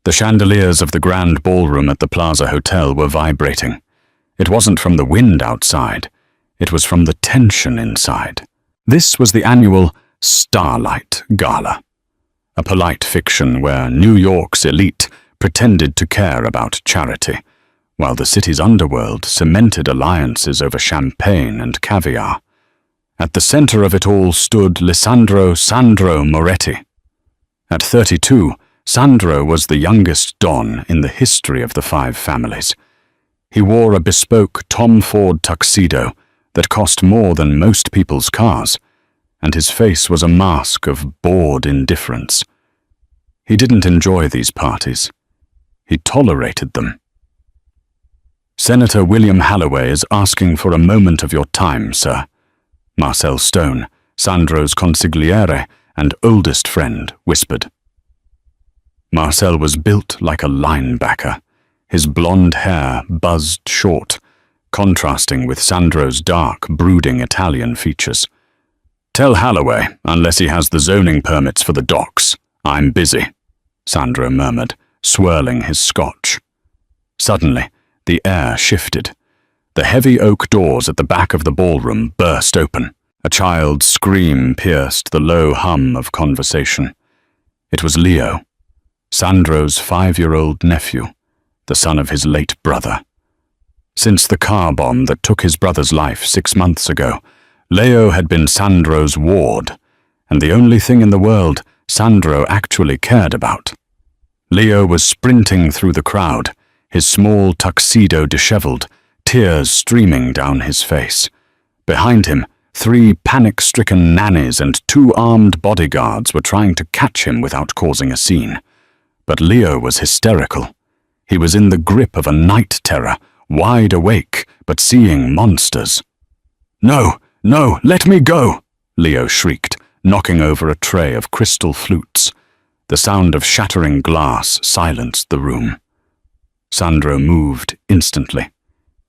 The chandeliers of the grand ballroom at the Plaza Hotel were vibrating. It wasn't from the wind outside. It was from the tension inside. This was the annual Starlight Gala, a polite fiction where New York's elite pretended to care about charity, while the city's underworld cemented alliances over champagne and caviar. At the center of it all stood Sandro Moretti. At 32, Sandro was the youngest Don in the history of the five families. He wore a bespoke Tom Ford tuxedo that cost more than most people's cars, and his face was a mask of bored indifference. He didn't enjoy these parties. He tolerated them. "Senator William Halloway is asking for a moment of your time, sir," Marcel Stone, Sandro's consigliere and oldest friend, whispered. Marcel was built like a linebacker. His blonde hair buzzed short, contrasting with Sandro's dark, brooding Italian features. "Tell Halloway, unless he has the zoning permits for the docks, I'm busy," Sandro murmured, swirling his scotch. Suddenly, the air shifted. The heavy oak doors at the back of the ballroom burst open. A child's scream pierced the low hum of conversation. It was Leo, Sandro's 5-year-old nephew, the son of his late brother. Since the car bomb that took his brother's life 6 months ago, Leo had been Sandro's ward, and the only thing in the world Sandro actually cared about. Leo was sprinting through the crowd, his small tuxedo disheveled, tears streaming down his face. Behind him, 3 panic-stricken nannies and 2 armed bodyguards were trying to catch him without causing a scene. But Leo was hysterical. He was in the grip of a night terror, wide awake, but seeing monsters. "No, no, let me go!" Leo shrieked, knocking over a tray of crystal flutes. The sound of shattering glass silenced the room. Sandro moved instantly.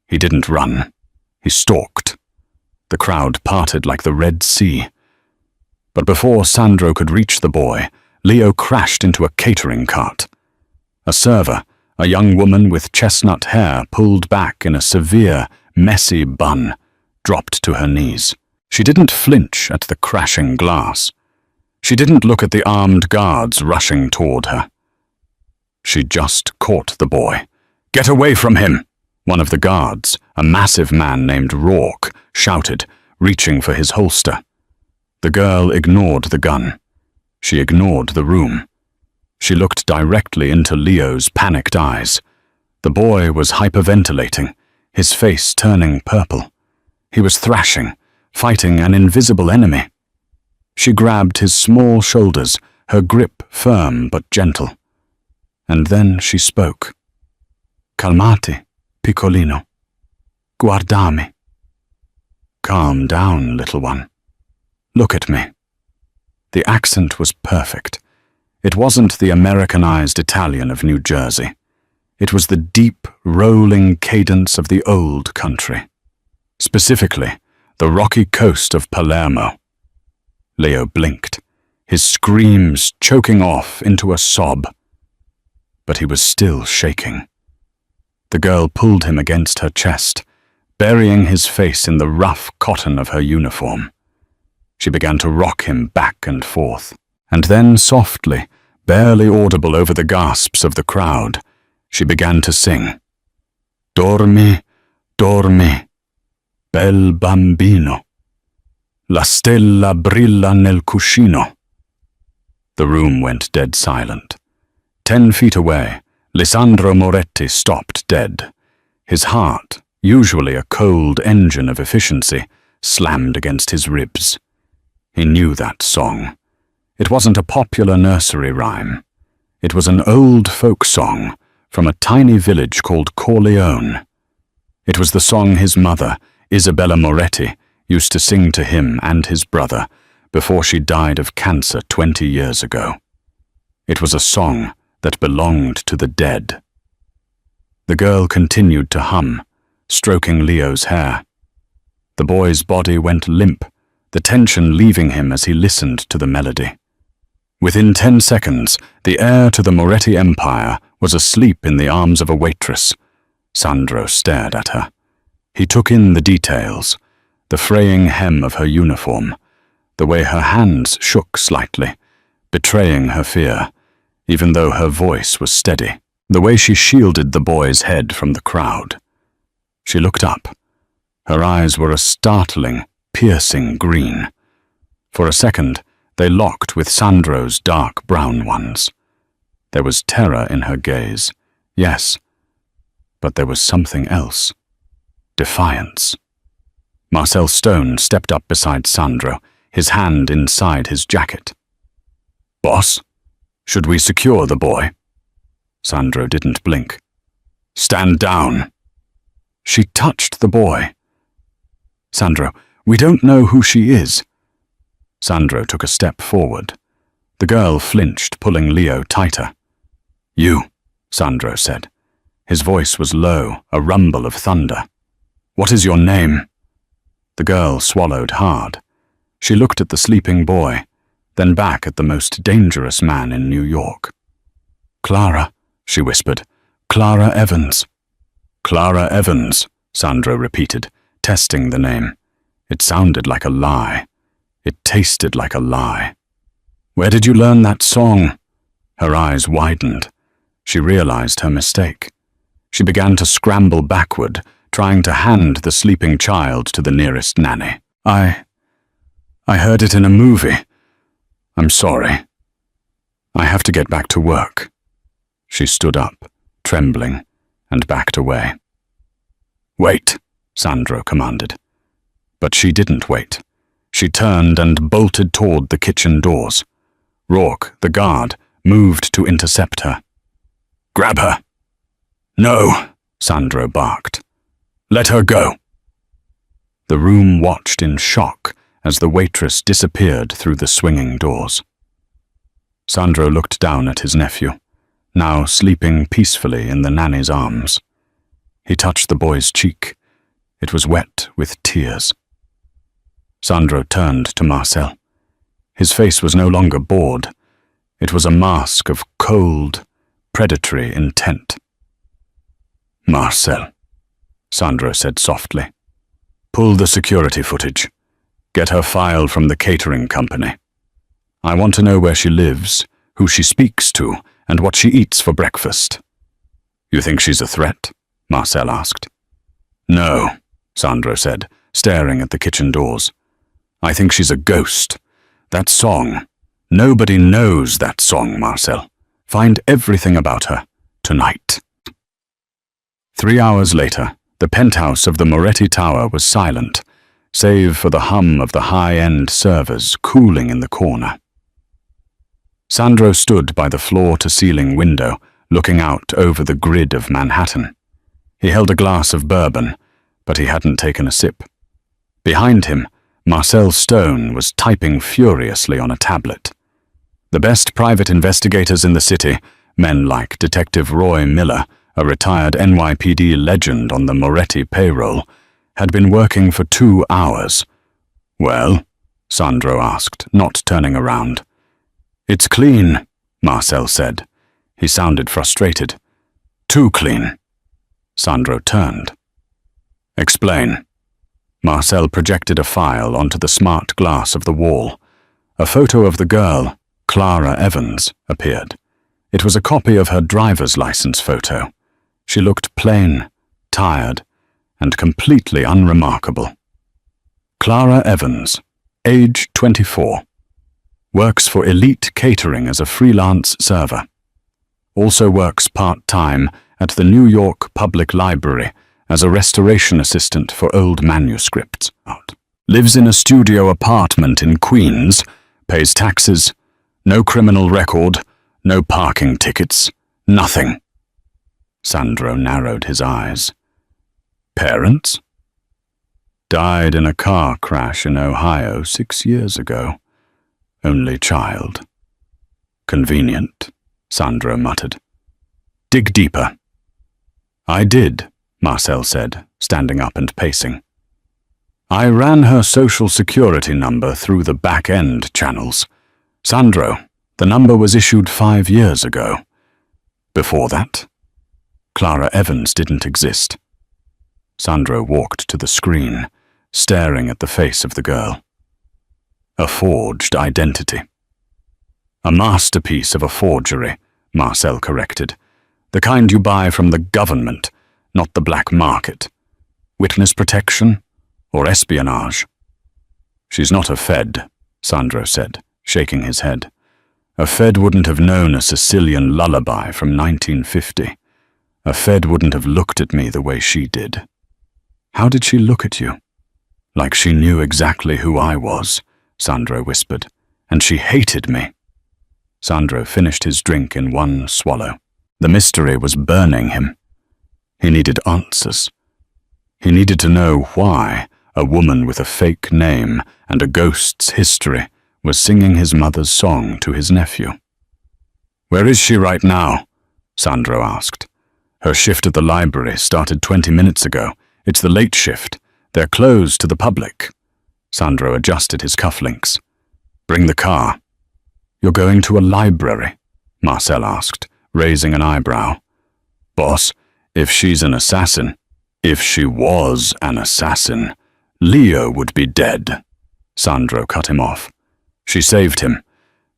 He didn't run. He stalked. The crowd parted like the Red Sea. But before Sandro could reach the boy, Leo crashed into a catering cart. A server, a young woman with chestnut hair pulled back in a severe, messy bun, dropped to her knees. She didn't flinch at the crashing glass. She didn't look at the armed guards rushing toward her. She just caught the boy. "Get away from him!" One of the guards, a massive man named Rourke, shouted, reaching for his holster. The girl ignored the gun. She ignored the room. She looked directly into Leo's panicked eyes. The boy was hyperventilating, his face turning purple. He was thrashing, fighting an invisible enemy. She grabbed his small shoulders, her grip firm but gentle. And then she spoke. "Calmati, piccolino. Guardami. Calm down, little one. Look at me." The accent was perfect. It wasn't the Americanized Italian of New Jersey. It was the deep, rolling cadence of the old country. Specifically, the rocky coast of Palermo. Leo blinked, his screams choking off into a sob. But he was still shaking. The girl pulled him against her chest, burying his face in the rough cotton of her uniform. She began to rock him back and forth, and then softly, barely audible over the gasps of the crowd, she began to sing. "Dormi, dormi, bel bambino. La stella brilla nel cuscino." The room went dead silent. 10 feet away, Lisandro Moretti stopped dead. His heart, usually a cold engine of efficiency, slammed against his ribs. He knew that song. It wasn't a popular nursery rhyme. It was an old folk song from a tiny village called Corleone. It was the song his mother, Isabella Moretti, used to sing to him and his brother before she died of cancer 20 years ago. It was a song that belonged to the dead. The girl continued to hum, stroking Leo's hair. The boy's body went limp, the tension leaving him as he listened to the melody. Within 10 seconds, the heir to the Moretti empire was asleep in the arms of a waitress. Sandro stared at her. He took in the details, the fraying hem of her uniform, the way her hands shook slightly, betraying her fear, even though her voice was steady, the way she shielded the boy's head from the crowd. She looked up. Her eyes were a startling, piercing green. For a second, they locked with Sandro's dark brown ones. There was terror in her gaze, yes, but there was something else. Defiance. Marcel Stone stepped up beside Sandro, his hand inside his jacket. "Boss, should we secure the boy?" Sandro didn't blink. "Stand down." She touched the boy. "Sandro, we don't know who she is." Sandro took a step forward. The girl flinched, pulling Leo tighter. "You," Sandro said. His voice was low, a rumble of thunder. "What is your name?" The girl swallowed hard. She looked at the sleeping boy, then back at the most dangerous man in New York. "Clara," she whispered. "Clara Evans." "Clara Evans," Sandro repeated, testing the name. It sounded like a lie. It tasted like a lie. "Where did you learn that song?" Her eyes widened. She realized her mistake. She began to scramble backward, trying to hand the sleeping child to the nearest nanny. I heard it in a movie. I'm sorry. I have to get back to work." She stood up, trembling, and backed away. "Wait," Sandro commanded. But she didn't wait. She turned and bolted toward the kitchen doors. Rourke, the guard, moved to intercept her. "Grab her." "No," Sandro barked. "Let her go." The room watched in shock as the waitress disappeared through the swinging doors. Sandro looked down at his nephew, now sleeping peacefully in the nanny's arms. He touched the boy's cheek. It was wet with tears. Sandro turned to Marcel. His face was no longer bored. It was a mask of cold, predatory intent. "Marcel," Sandro said softly, "pull the security footage. Get her file from the catering company. I want to know where she lives, who she speaks to, and what she eats for breakfast." "You think she's a threat?" Marcel asked. "No," Sandro said, staring at the kitchen doors. "I think she's a ghost. That song. Nobody knows that song, Marcel. Find everything about her, tonight." 3 hours later, the penthouse of the Moretti Tower was silent, save for the hum of the high-end servers cooling in the corner. Sandro stood by the floor-to-ceiling window, looking out over the grid of Manhattan. He held a glass of bourbon, but he hadn't taken a sip. Behind him, Marcel Stone was typing furiously on a tablet. The best private investigators in the city, men like Detective Roy Miller, a retired NYPD legend on the Moretti payroll, had been working for 2 hours. "Well?" Sandro asked, not turning around. "It's clean," Marcel said. He sounded frustrated. "Too clean." Sandro turned. "Explain." Marcel projected a file onto the smart glass of the wall. A photo of the girl, Clara Evans, appeared. It was a copy of her driver's license photo. She looked plain, tired, and completely unremarkable. Clara Evans, age 24. Works for Elite Catering as a freelance server. Also works part-time at the New York Public Library as a restoration assistant for old manuscripts. Lives in a studio apartment in Queens, pays taxes, no criminal record, no parking tickets, nothing. Sandro narrowed his eyes. Parents? Died in a car crash in Ohio 6 years ago. Only child. Convenient, Sandro muttered. Dig deeper. I did, Marcel said, standing up and pacing. I ran her social security number through the back-end channels. Sandro, The number was issued 5 years ago. Before that, Clara Evans didn't exist. Sandro walked to the screen, staring at the face of the girl. A forged identity. A masterpiece of a forgery, Marcel corrected. The kind you buy from the government, not the black market. Witness protection or espionage? She's not a Fed, Sandro said, shaking his head. A Fed wouldn't have known a Sicilian lullaby from 1950. A Fed wouldn't have looked at me the way she did. How did she look at you? Like she knew exactly who I was, Sandro whispered, and she hated me. Sandro finished his drink in one swallow. The mystery was burning him. He needed answers. He needed to know why a woman with a fake name and a ghost's history was singing his mother's song to his nephew. "Where is she right now?" Sandro asked. "Her shift at the library started 20 minutes ago. It's the late shift. They're closed to the public." Sandro adjusted his cufflinks. "Bring the car." "You're going to a library?" Marcel asked, raising an eyebrow. "Boss, if she's an assassin, if she was an assassin, Leo would be dead." Sandro cut him off. "She saved him.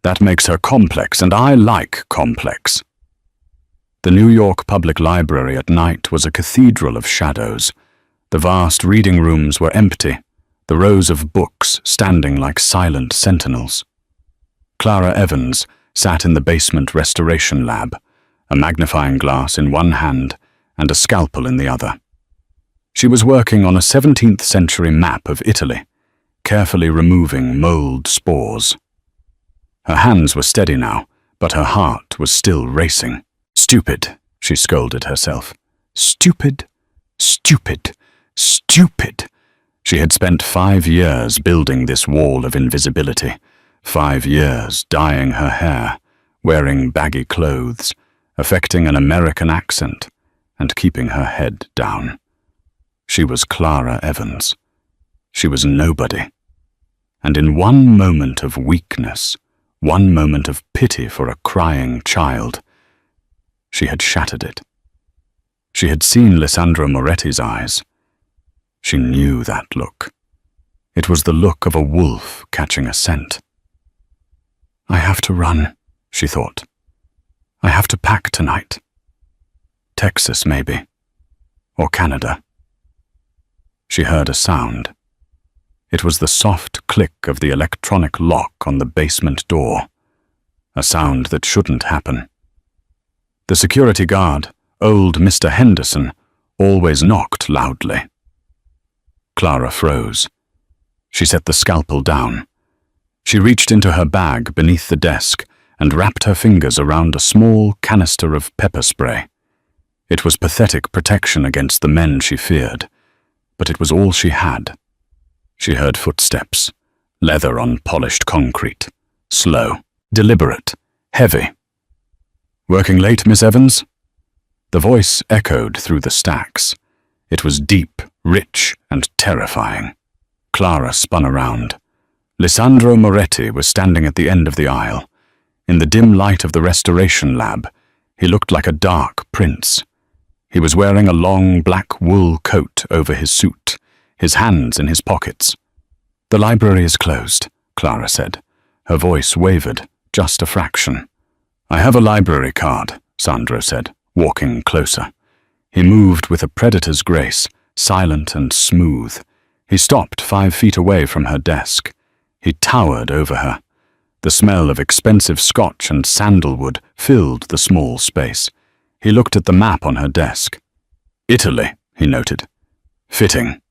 That makes her complex, and I like complex." The New York Public Library at night was a cathedral of shadows. The vast reading rooms were empty, the rows of books standing like silent sentinels. Clara Evans sat in the basement restoration lab, a magnifying glass in one hand and a scalpel in the other. She was working on a 17th century map of Italy, carefully removing mold spores. Her hands were steady now, but her heart was still racing. "Stupid," she scolded herself. "Stupid, stupid, stupid." She had spent 5 years building this wall of invisibility, 5 years dyeing her hair, wearing baggy clothes, affecting an American accent, and keeping her head down. She was Clara Evans. She was nobody. And in one moment of weakness, one moment of pity for a crying child, she had shattered it. She had seen Lisandro Moretti's eyes. She knew that look. It was the look of a wolf catching a scent. "I have to run," she thought. "I have to pack tonight. Texas, maybe. Or Canada." She heard a sound. It was the soft click of the electronic lock on the basement door, a sound that shouldn't happen. The security guard, old Mr. Henderson, always knocked loudly. Clara froze. She set the scalpel down. She reached into her bag beneath the desk and wrapped her fingers around a small canister of pepper spray. It was pathetic protection against the men she feared, but it was all she had. She heard footsteps, leather on polished concrete, slow, deliberate, heavy. "Working late, Miss Evans?" The voice echoed through the stacks. It was deep, rich, and terrifying. Clara spun around. Lisandro Moretti was standing at the end of the aisle. In the dim light of the restoration lab, he looked like a dark prince. He was wearing a long black wool coat over his suit, his hands in his pockets. "The library is closed," Clara said. Her voice wavered, just a fraction. "I have a library card," Sandro said, walking closer. He moved with a predator's grace, silent and smooth. He stopped 5 feet away from her desk. He towered over her. The smell of expensive scotch and sandalwood filled the small space. He looked at the map on her desk. "Italy," he noted. "Fitting."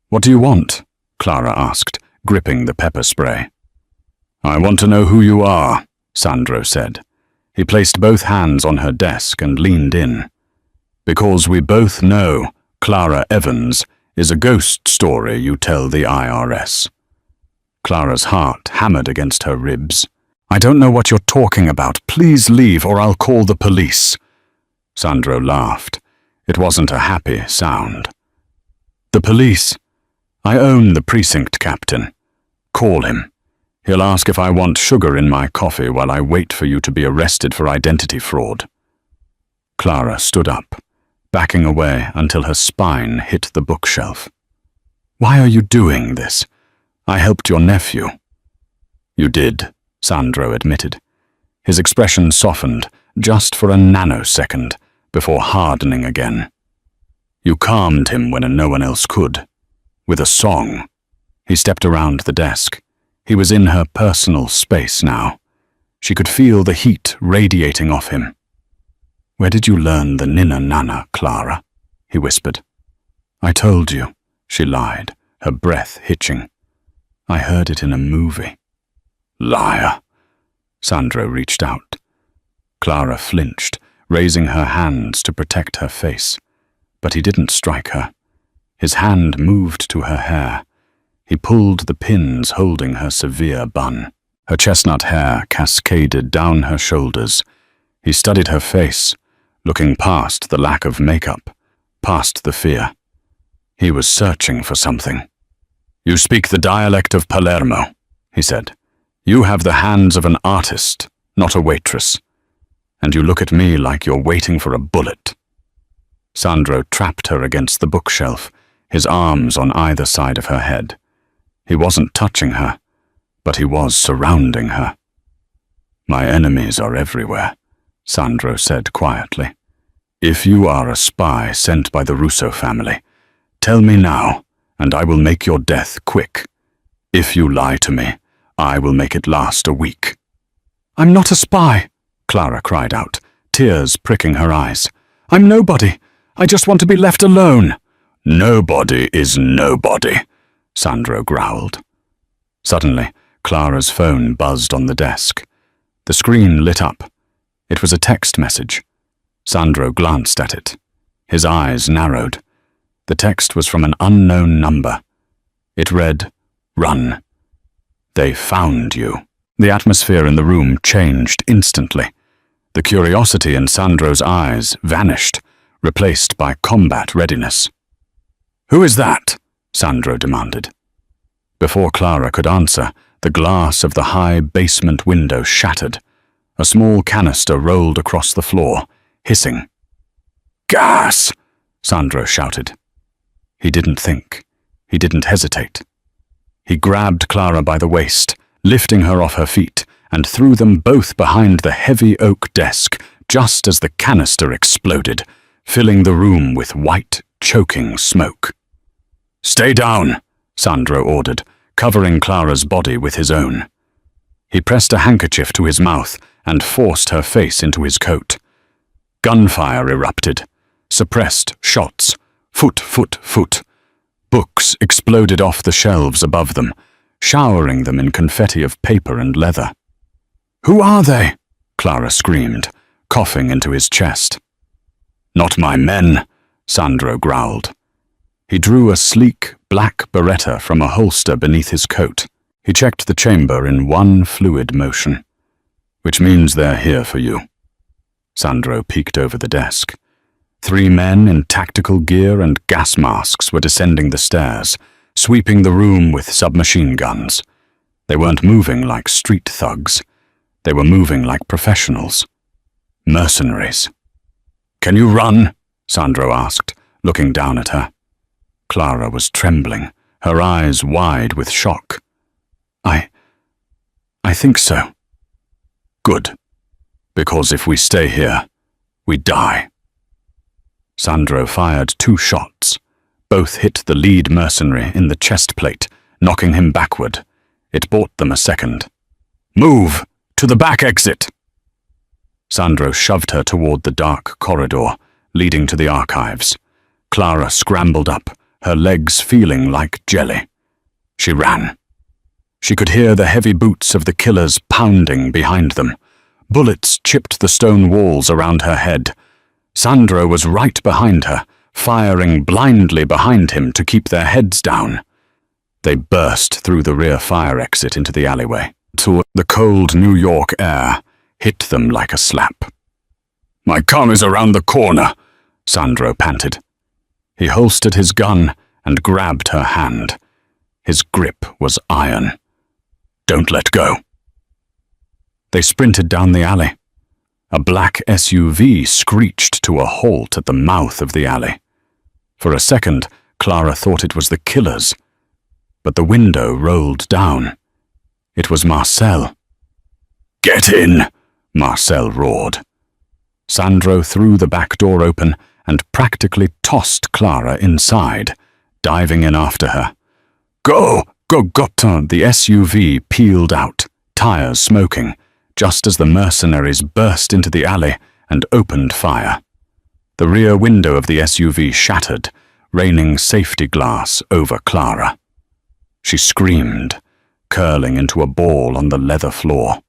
"What do you want?" Clara asked, gripping the pepper spray. "I want to know who you are," Sandro said. He placed both hands on her desk and leaned in. "Because we both know Clara Evans is a ghost story you tell the IRS. Clara's heart hammered against her ribs. "I don't know what you're talking about. Please leave or I'll call the police." Sandro laughed. It wasn't a happy sound. "The police? I own the precinct captain. Call him. He'll ask if I want sugar in my coffee while I wait for you to be arrested for identity fraud." Clara stood up, backing away until her spine hit the bookshelf. "Why are you doing this? I helped your nephew." "You did," Sandro admitted. His expression softened just for a nanosecond before hardening again. "You calmed him when no one else could. With a song." He stepped around the desk. He was in her personal space now. She could feel the heat radiating off him. "Where did you learn the Nina Nana, Clara?" he whispered. "I told you," she lied, her breath hitching. "I heard it in a movie." "Liar." Sandro reached out. Clara flinched, raising her hands to protect her face. But he didn't strike her. His hand moved to her hair. He pulled the pins holding her severe bun. Her chestnut hair cascaded down her shoulders. He studied her face, looking past the lack of makeup, past the fear. He was searching for something. "You speak the dialect of Palermo," he said. "You have the hands of an artist, not a waitress. And you look at me like you're waiting for a bullet." Sandro trapped her against the bookshelf, his arms on either side of her head. He wasn't touching her, but he was surrounding her. "My enemies are everywhere," Sandro said quietly. "If you are a spy sent by the Russo family, tell me now, and I will make your death quick. If you lie to me, I will make it last a week." "I'm not a spy," Clara cried out, tears pricking her eyes. "I'm nobody. I just want to be left alone." "Nobody is nobody," Sandro growled. Suddenly, Clara's phone buzzed on the desk. The screen lit up. It was a text message. Sandro glanced at it. His eyes narrowed. The text was from an unknown number. It read, "Run. They found you." The atmosphere in the room changed instantly. The curiosity in Sandro's eyes vanished, replaced by combat readiness. "Who is that?" Sandro demanded. Before Clara could answer, the glass of the high basement window shattered. A small canister rolled across the floor, hissing. "Gas!" Sandro shouted. He didn't think. He didn't hesitate. He grabbed Clara by the waist, lifting her off her feet, and threw them both behind the heavy oak desk just as the canister exploded, filling the room with white, choking smoke. "Stay down," Sandro ordered, covering Clara's body with his own. He pressed a handkerchief to his mouth and forced her face into his coat. Gunfire erupted. Suppressed shots. Foot, foot, foot. Books exploded off the shelves above them, showering them in confetti of paper and leather. "Who are they?" Clara screamed, coughing into his chest. "Not my men," Sandro growled. He drew a sleek, black Beretta from a holster beneath his coat. He checked the chamber in one fluid motion. "Which means they're here for you." Sandro peeked over the desk. 3 men in tactical gear and gas masks were descending the stairs, sweeping the room with submachine guns. They weren't moving like street thugs. They were moving like professionals. Mercenaries. "Can you run?" Sandro asked, looking down at her. Clara was trembling, her eyes wide with shock. I think so." "Good. Because if we stay here, we die." Sandro fired 2 shots. Both hit the lead mercenary in the chest plate, knocking him backward. It bought them a second. "Move! To the back exit!" Sandro shoved her toward the dark corridor, leading to the archives. Clara scrambled up, her legs feeling like jelly. She ran. She could hear the heavy boots of the killers pounding behind them. Bullets chipped the stone walls around her head. Sandro was right behind her, firing blindly behind him to keep their heads down. They burst through the rear fire exit into the alleyway. The cold New York air hit them like a slap. "My car is around the corner," Sandro panted. He holstered his gun and grabbed her hand. His grip was iron. Don't let go." They sprinted down the alley. A black SUV screeched to a halt at the mouth of the alley. For a second, Clara thought it was the killers, but the window rolled down. It was Marcel. "Get in!" Marcel roared. Sandro threw the back door open and practically tossed Clara inside, diving in after her. Go! The SUV peeled out, tires smoking, just as the mercenaries burst into the alley and opened fire. The rear window of the SUV shattered, raining safety glass over Clara. She screamed, curling into a ball on the leather floor.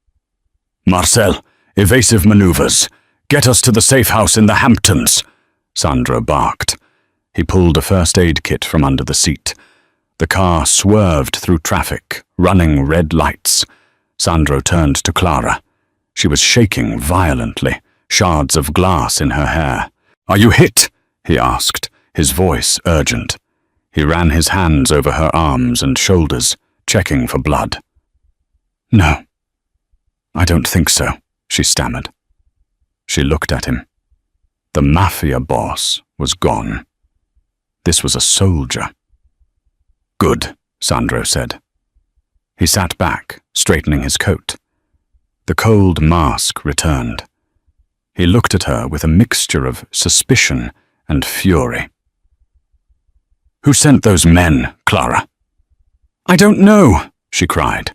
"Marcel, evasive maneuvers. Get us to the safe house in the Hamptons," Sandro barked. He pulled a first aid kit from under the seat. The car swerved through traffic, running red lights. Sandro turned to Clara. She was shaking violently, shards of glass in her hair. "Are you hit?" he asked, his voice urgent. He ran his hands over her arms and shoulders, checking for blood. "No, I don't think so," she stammered. She looked at him. The Mafia boss was gone. This was a soldier. "Good," Sandro said. He sat back, straightening his coat. The cold mask returned. He looked at her with a mixture of suspicion and fury. "Who sent those men, Clara?" "I don't know," she cried.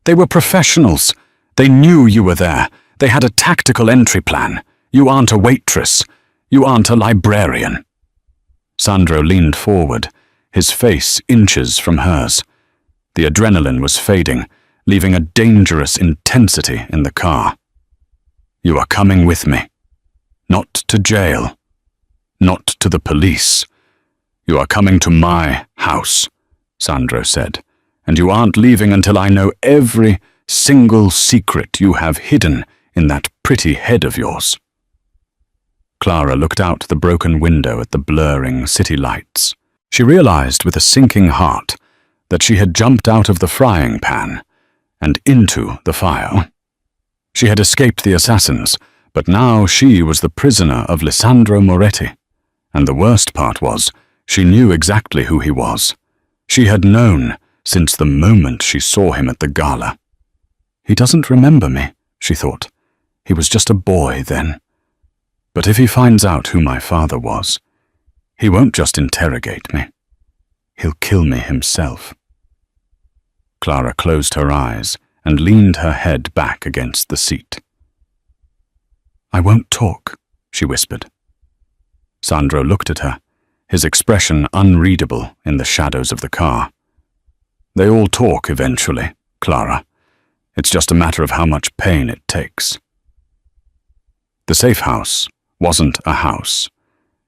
"They were professionals. They knew you were there. They had a tactical entry plan. You aren't a waitress. You aren't a librarian." Sandro leaned forward, his face inches from hers. The adrenaline was fading, leaving a dangerous intensity in the car. "You are coming with me. Not to jail. Not to the police. You are coming to my house," Sandro said, "and you aren't leaving until I know every single secret you have hidden in that pretty head of yours." Clara looked out the broken window at the blurring city lights. She realized with a sinking heart that she had jumped out of the frying pan and into the fire. She had escaped the assassins, but now she was the prisoner of Lisandro Moretti. And the worst part was, she knew exactly who he was. She had known since the moment she saw him at the gala. "He doesn't remember me," she thought. "He was just a boy then. But if he finds out who my father was, he won't just interrogate me. He'll kill me himself." Clara closed her eyes and leaned her head back against the seat. "I won't talk," she whispered. Sandro looked at her, his expression unreadable in the shadows of the car. "They all talk eventually, Clara. It's just a matter of how much pain it takes." The safe house wasn't a house.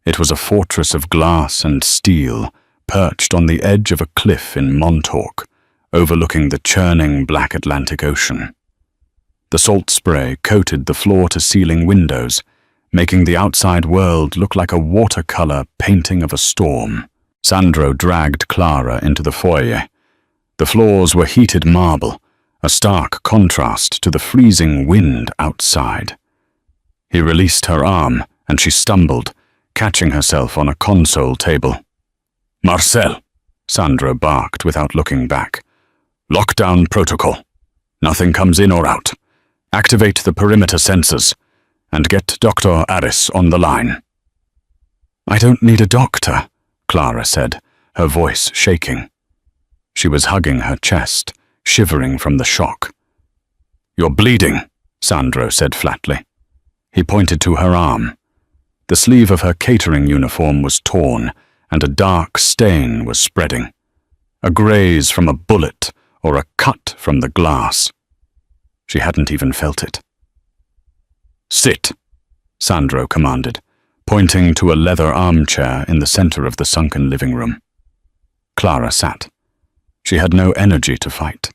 It was a fortress of glass and steel, perched on the edge of a cliff in Montauk, overlooking the churning black Atlantic Ocean. The salt spray coated the floor-to-ceiling windows, making the outside world look like a watercolor painting of a storm. Sandro dragged Clara into the foyer. The floors were heated marble, a stark contrast to the freezing wind outside. He released her arm, and she stumbled, catching herself on a console table. "Marcel," Sandro barked without looking back. "Lockdown protocol. Nothing comes in or out. Activate the perimeter sensors, and get Dr. Aris on the line." "I don't need a doctor," Clara said, her voice shaking. She was hugging her chest, shivering from the shock. "You're bleeding," Sandro said flatly. He pointed to her arm. The sleeve of her catering uniform was torn, and a dark stain was spreading. A graze from a bullet or a cut from the glass. She hadn't even felt it. "Sit," Sandro commanded, pointing to a leather armchair in the center of the sunken living room. Clara sat. She had no energy to fight.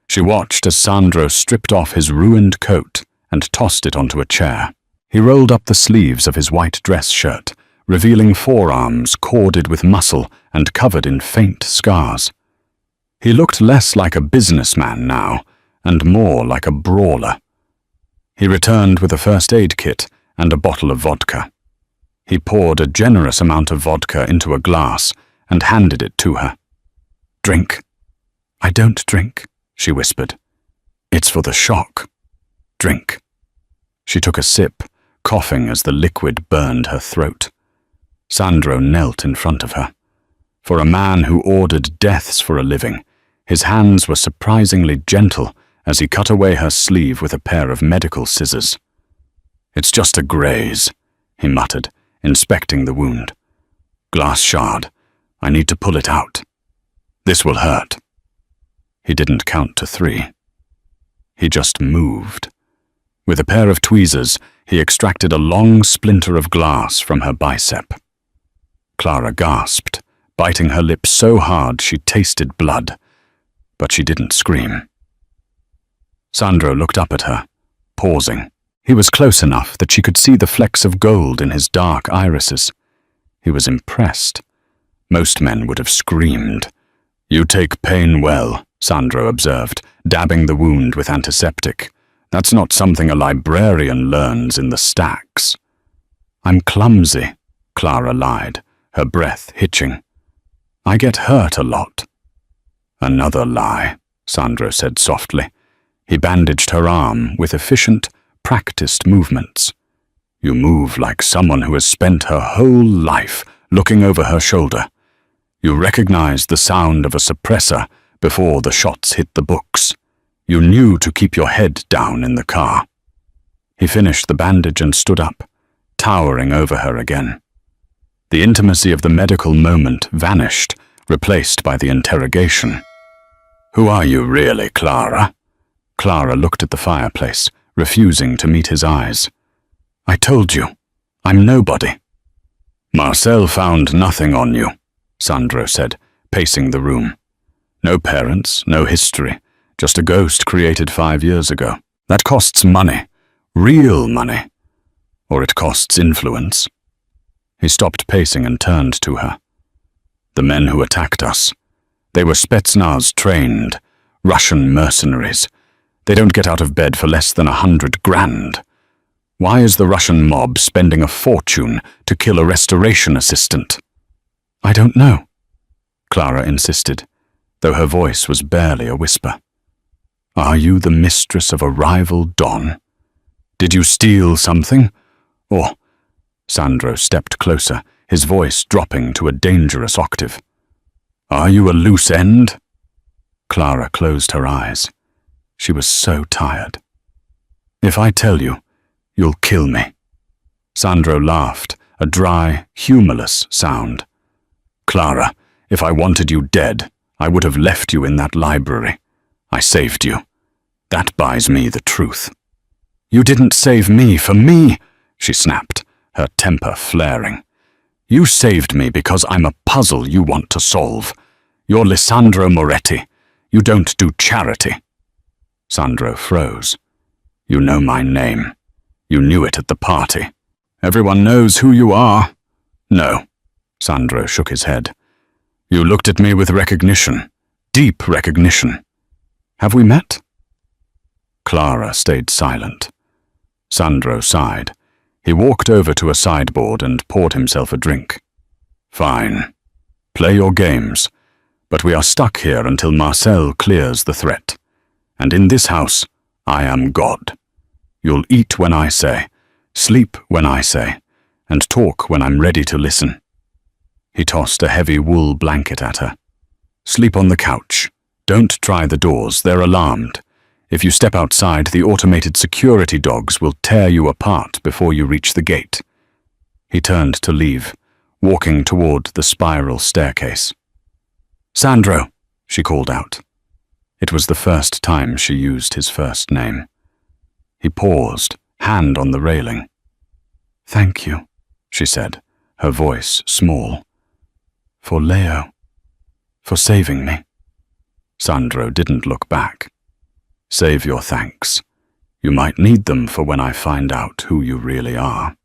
She watched as Sandro stripped off his ruined coat and tossed it onto a chair. He rolled up the sleeves of his white dress shirt, revealing forearms corded with muscle and covered in faint scars. He looked less like a businessman now, and more like a brawler. He returned with a first aid kit and a bottle of vodka. He poured a generous amount of vodka into a glass and handed it to her. "Drink." "I don't drink," she whispered. "It's for the shock. Drink." She took a sip, coughing as the liquid burned her throat. Sandro knelt in front of her. For a man who ordered deaths for a living, his hands were surprisingly gentle as he cut away her sleeve with a pair of medical scissors. "It's just a graze," he muttered, inspecting the wound. "Glass shard. I need to pull it out. This will hurt." He didn't count to 3. He just moved. With a pair of tweezers, he extracted a long splinter of glass from her bicep. Clara gasped, biting her lip so hard she tasted blood, but she didn't scream. Sandro looked up at her, pausing. He was close enough that she could see the flecks of gold in his dark irises. He was impressed. Most men would have screamed. "You take pain well," Sandro observed, dabbing the wound with antiseptic. "That's not something a librarian learns in the stacks." "I'm clumsy," Clara lied, her breath hitching. "I get hurt a lot." "Another lie," Sandro said softly. He bandaged her arm with efficient, practiced movements. "You move like someone who has spent her whole life looking over her shoulder. You recognize the sound of a suppressor before the shots hit the books. You knew to keep your head down in the car." He finished the bandage and stood up, towering over her again. The intimacy of the medical moment vanished, replaced by the interrogation. "Who are you really, Clara?" Clara looked at the fireplace, refusing to meet his eyes. "I told you, I'm nobody." "Marcel found nothing on you," Sandro said, pacing the room. "No parents, no history, just a ghost created 5 years ago. That costs money, real money. Or it costs influence." He stopped pacing and turned to her. "The men who attacked us, they were Spetsnaz trained, Russian mercenaries. They don't get out of bed for less than 100 grand. Why is the Russian mob spending a fortune to kill a restoration assistant?" "I don't know," Clara insisted, though her voice was barely a whisper. "Are you the mistress of a rival don? Did you steal something? Or—" Sandro stepped closer, his voice dropping to a dangerous octave. "Are you a loose end?" Clara closed her eyes. She was so tired. "If I tell you, you'll kill me." Sandro laughed, a dry, humorless sound. "Clara, if I wanted you dead, I would have left you in that library. I saved you. That buys me the truth." "You didn't save me for me," she snapped, her temper flaring. "You saved me because I'm a puzzle you want to solve. You're Lissandro Moretti. You don't do charity." Sandro froze. "You know my name. You knew it at the party. Everyone knows who you are." "No," Sandro shook his head. "You looked at me with recognition, deep recognition. Have we met?" Clara stayed silent. Sandro sighed. He walked over to a sideboard and poured himself a drink. "Fine. Play your games. But we are stuck here until Marcel clears the threat. And in this house, I am God. You'll eat when I say, sleep when I say, and talk when I'm ready to listen." He tossed a heavy wool blanket at her. "Sleep on the couch. Don't try the doors, they're alarmed. If you step outside, the automated security dogs will tear you apart before you reach the gate." He turned to leave, walking toward the spiral staircase. "Sandro," she called out. It was the first time she used his first name. He paused, hand on the railing. "Thank you," she said, her voice small. "For Leo. For saving me." Sandro didn't look back. "Save your thanks. You might need them for when I find out who you really are."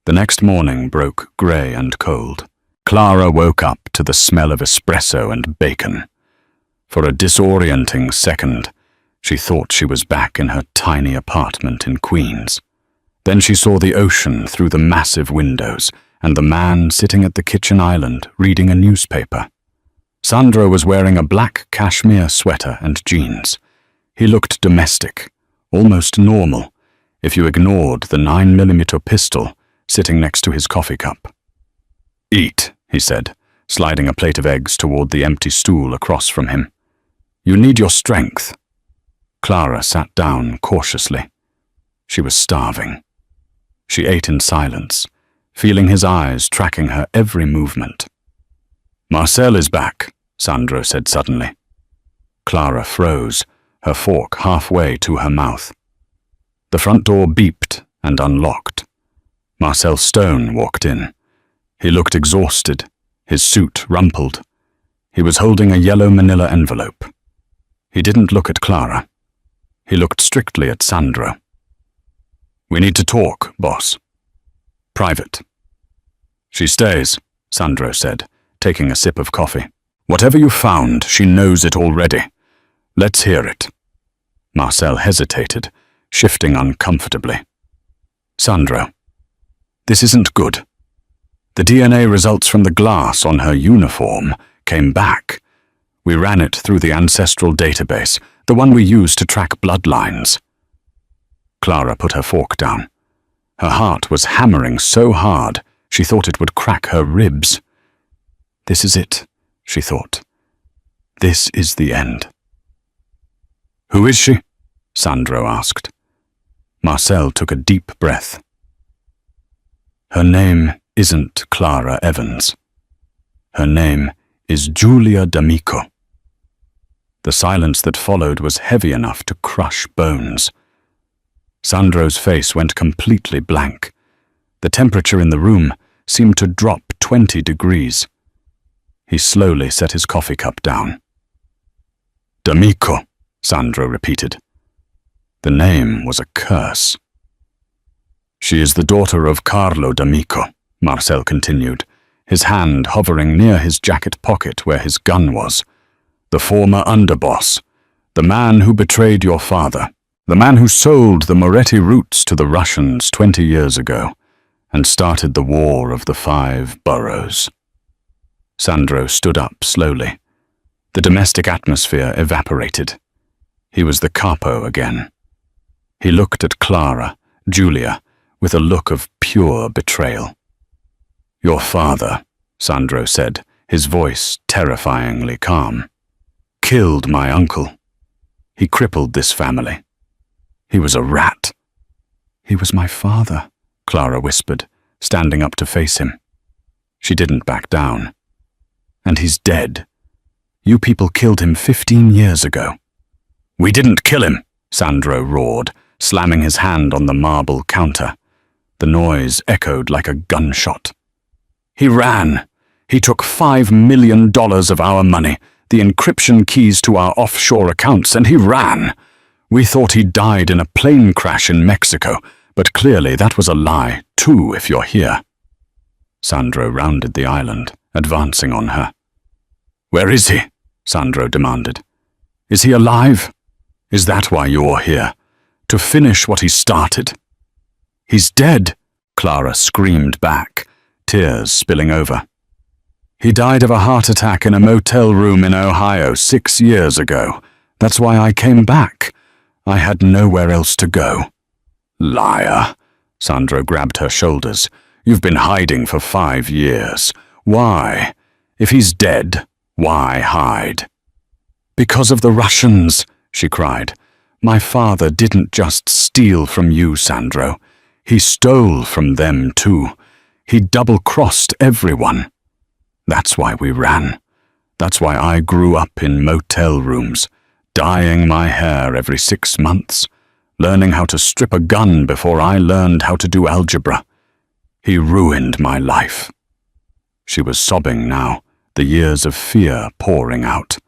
The next morning broke grey and cold. Clara woke up to the smell of espresso and bacon. For a disorienting second, she thought she was back in her tiny apartment in Queens. Then she saw the ocean through the massive windows and the man sitting at the kitchen island reading a newspaper. Sandro was wearing a black cashmere sweater and jeans. He looked domestic, almost normal, if you ignored the 9mm pistol sitting next to his coffee cup. "Eat," he said, sliding a plate of eggs toward the empty stool across from him. "You need your strength." Clara sat down cautiously. She was starving. She ate in silence, feeling his eyes tracking her every movement. "Marcel is back," Sandro said suddenly. Clara froze, her fork halfway to her mouth. The front door beeped and unlocked. Marcel Stone walked in. He looked exhausted, his suit rumpled. He was holding a yellow manila envelope. He didn't look at Clara. He looked strictly at Sandro. "We need to talk, boss. Private." "She stays," Sandro said, taking a sip of coffee. "Whatever you found, she knows it already. Let's hear it." Marcel hesitated, shifting uncomfortably. "Sandro, this isn't good. The DNA results from the glass on her uniform came back. We ran it through the ancestral database, the one we use to track bloodlines." Clara put her fork down. Her heart was hammering so hard she thought it would crack her ribs. This is it, she thought. This is the end. "Who is she?" Sandro asked. Marcel took a deep breath. "Her name isn't Clara Evans. Her name is Giulia D'Amico." The silence that followed was heavy enough to crush bones. Sandro's face went completely blank. The temperature in the room seemed to drop 20 degrees. He slowly set his coffee cup down. "D'Amico," Sandro repeated. The name was a curse. "She is the daughter of Carlo D'Amico," Marcel continued, his hand hovering near his jacket pocket where his gun was. "The former underboss, the man who betrayed your father, the man who sold the Moretti roots to the Russians 20 years ago and started the War of the Five Boroughs." Sandro stood up slowly. The domestic atmosphere evaporated. He was the capo again. He looked at Clara, Giulia, with a look of pure betrayal. "Your father," Sandro said, his voice terrifyingly calm, "killed my uncle. He crippled this family. He was a rat." "He was my father," Clara whispered, standing up to face him. She didn't back down. "And he's dead. You people killed him 15 years ago." "We didn't kill him," Sandro roared, slamming his hand on the marble counter. The noise echoed like a gunshot. "He ran. He took $5 million of our money, the encryption keys to our offshore accounts, and he ran. We thought he died in a plane crash in Mexico, but clearly that was a lie, too, if you're here." Sandro rounded the island, advancing on her. "Where is he?" Sandro demanded. "Is he alive? Is that why you're here? To finish what he started?" "He's dead," Clara screamed back, tears spilling over. "He died of a heart attack in a motel room in Ohio 6 years ago. That's why I came back. I had nowhere else to go." "Liar." Sandro grabbed her shoulders. "You've been hiding for 5 years. Why? If he's dead, why hide?" "Because of the Russians," she cried. "My father didn't just steal from you, Sandro. He stole from them too. He double-crossed everyone. That's why we ran. That's why I grew up in motel rooms, dyeing my hair every 6 months, learning how to strip a gun before I learned how to do algebra. He ruined my life." She was sobbing now, the years of fear pouring out.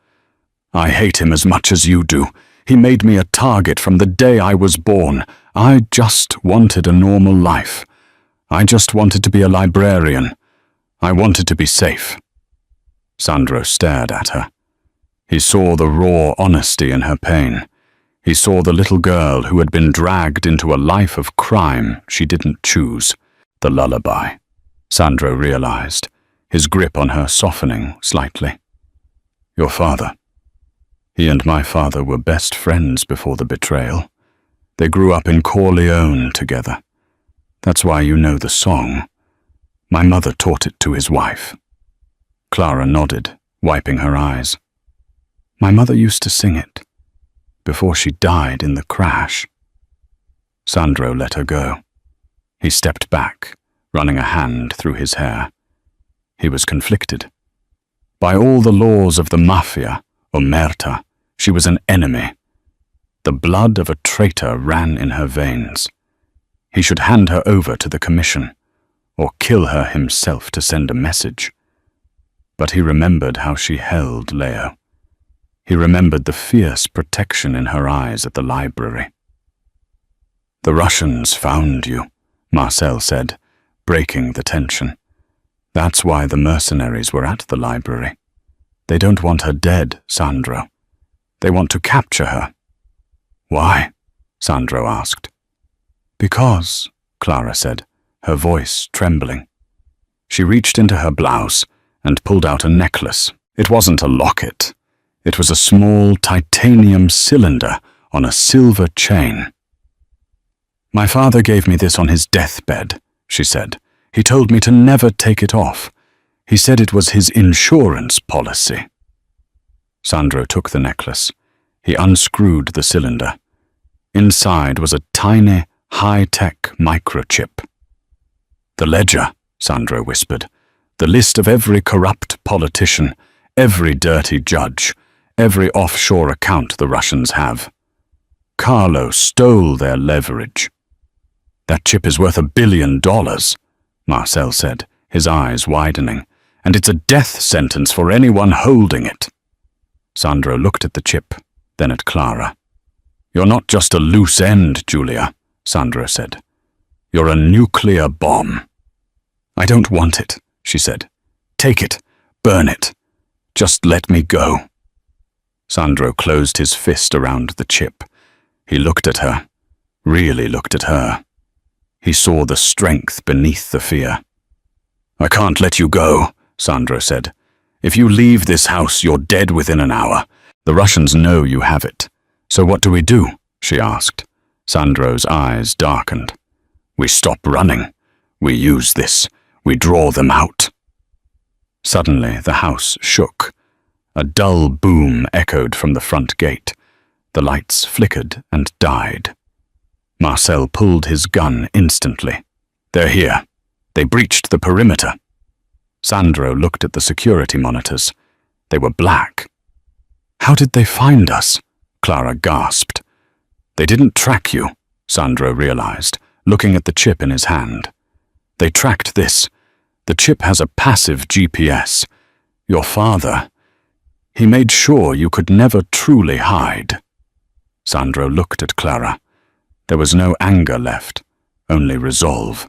"I hate him as much as you do. He made me a target from the day I was born. I just wanted a normal life. I just wanted to be a librarian. I wanted to be safe." Sandro stared at her. He saw the raw honesty in her pain. He saw the little girl who had been dragged into a life of crime she didn't choose. The lullaby, Sandro realized, his grip on her softening slightly. Your father. He and my father were best friends before the betrayal. They grew up in Corleone together. That's why you know the song. My mother taught it to his wife. Clara nodded, wiping her eyes. My mother used to sing it, before she died in the crash. Sandro let her go. He stepped back, running a hand through his hair. He was conflicted. By all the laws of the Mafia, Omerta, she was an enemy. The blood of a traitor ran in her veins. He should hand her over to the commission, or kill her himself to send a message. But he remembered how she held Leo. He remembered the fierce protection in her eyes at the library. The Russians found you, Marcel said, breaking the tension. That's why the mercenaries were at the library. They don't want her dead, Sandro. They want to capture her. Why? Sandro asked. Because, Clara said, her voice trembling. She reached into her blouse and pulled out a necklace. It wasn't a locket. It was a small titanium cylinder on a silver chain. My father gave me this on his deathbed, she said. He told me to never take it off. He said it was his insurance policy. Sandro took the necklace. He unscrewed the cylinder. Inside was a tiny, high-tech microchip. The ledger, Sandro whispered. The list of every corrupt politician, every dirty judge, every offshore account the Russians have. Carlo stole their leverage. That chip is worth $1 billion, Marcel said, his eyes widening, and it's a death sentence for anyone holding it. Sandro looked at the chip, then at Clara. You're not just a loose end, Julia, Sandro said. You're a nuclear bomb. I don't want it, she said. Take it, burn it. Just let me go. Sandro closed his fist around the chip. He looked at her, really looked at her. He saw the strength beneath the fear. I can't let you go, Sandro said. If you leave this house, you're dead within an hour. The Russians know you have it. So what do we do? She asked. Sandro's eyes darkened. We stop running. We use this. We draw them out. Suddenly, the house shook. A dull boom echoed from the front gate. The lights flickered and died. Marcel pulled his gun instantly. They're here. They breached the perimeter. Sandro looked at the security monitors. They were black. How did they find us? Clara gasped. They didn't track you, Sandro realized, looking at the chip in his hand. They tracked this. The chip has a passive GPS. Your father, he made sure you could never truly hide. Sandro looked at Clara. There was no anger left, only resolve.